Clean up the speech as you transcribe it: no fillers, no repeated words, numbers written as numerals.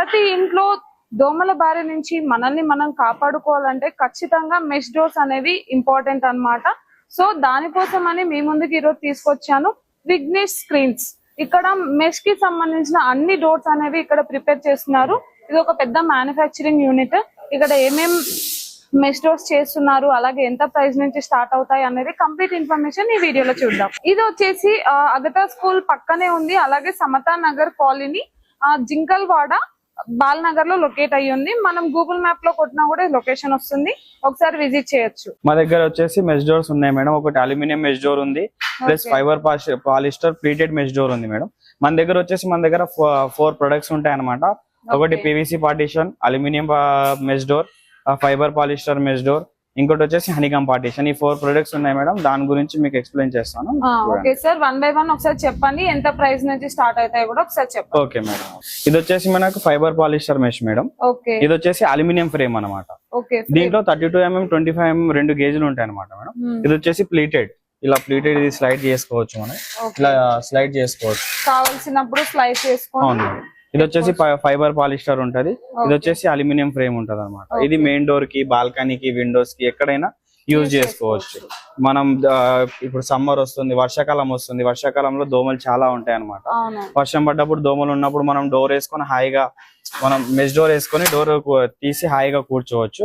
ప్రతి ఇంట్లో దోమల బారి నుంచి మనల్ని మనం కాపాడుకోవాలంటే ఖచ్చితంగా మెష్ డోర్స్ అనేవి ఇంపార్టెంట్ అన్నమాట. సో దానికోసం అని మీ ముందుకు ఈరోజు తీసుకొచ్చాను విఘ్నేష్ స్క్రీన్స్. ఇక్కడ మెష్ కి సంబంధించిన అన్ని డోర్స్ అనేవి ఇక్కడ ప్రిపేర్ చేస్తున్నారు. ఇది ఒక పెద్ద మ్యానుఫ్యాక్చరింగ్ యూనిట్. ఇక్కడ ఏమేం మెష్ డోర్స్ చేస్తున్నారు, అలాగే ఎంత ప్రైస్ నుంచి స్టార్ట్ అవుతాయి అనేది కంప్లీట్ ఇన్ఫర్మేషన్ ఈ వీడియోలో చూద్దాం. ఇది వచ్చేసి అగతా స్కూల్ పక్కనే ఉంది. అలాగే సమతా నగర్ కాలనీ జింకల్వాడ బాలనగర్ లో లొకేట్ అయ్యి ఉంది. మనం గూగుల్ మ్యాప్ లో కొట్టినా కూడా లొకేషన్ వస్తుంది, ఒకసారి విజిట్ చేయొచ్చు. మా దగ్గర వచ్చేసి మెష్ డోర్స్ ఉన్నాయి మేడం. ఒకటి అల్యూమినియం మెష్ డోర్ ఉంది, plus fibre polyester pleated mesh door ఉంది మేడం. మన దగ్గర 4 ప్రొడక్ట్స్ ఉంటాయి అనమాట. ఒకటి PVC partition, aluminium mesh door, fibre polyester mesh door, ఇంకోటి వచ్చేసి హనీగమ్ పార్టీషన్. ఈ 4 ప్రొడక్ట్స్ ఉన్నాయి మేడం. దాని గురించి మీకు ఎక్స్ప్లెయిన్ చేస్తాను. ఓకే సార్, 1 by 1 ఒకసారి చెప్పండి. ఎంత ప్రైస్ నుంచి స్టార్ట్ అవుతాయి కూడా ఒకసారి చెప్పండి. ఓకే మేడం, ఇది వచ్చేసి మనకు fibre polyester mesh madam. Okay, ఇది వచ్చేసి అల్యూమినియం ఫ్రేమ్ అనమాట. ఓకే, దీంట్లో 32 mm 25 mm 2 గేజ్లు ఉంటాయి అనమాట మేడం. ఇది వచ్చేసి ప్లీటెడ్, ఇలా ప్లీటెడ్ ఇది స్లైడ్ చేసుకోవచ్చు మనం, ఇలా స్లైడ్ చేసుకోవచ్చు కావాల్సినప్పుడు స్లైడ్ చేసుకోవాలి. ఇది వచ్చేసి ఫైబర్ పాలిస్టర్ ఉంటది. ఇది వచ్చేసి అల్యూమినియం ఫ్రేమ్ ఉంటది అనమాట. ఇది మెయిన్ డోర్ కి, బాల్కనీకి, విండోస్ కి ఎక్కడైనా యూజ్ చేసుకోవచ్చు. మనం ఇప్పుడు సమ్మర్ వస్తుంది, వర్షాకాలం వస్తుంది. వర్షాకాలంలో దోమలు చాలా ఉంటాయి అనమాట. వర్షం పడ్డప్పుడు దోమలు ఉన్నప్పుడు మనం డోర్ వేసుకొని హాయిగా, మనం మెష్ డోర్ వేసుకొని డోర్ తీసి హాయిగా కూర్చోవచ్చు.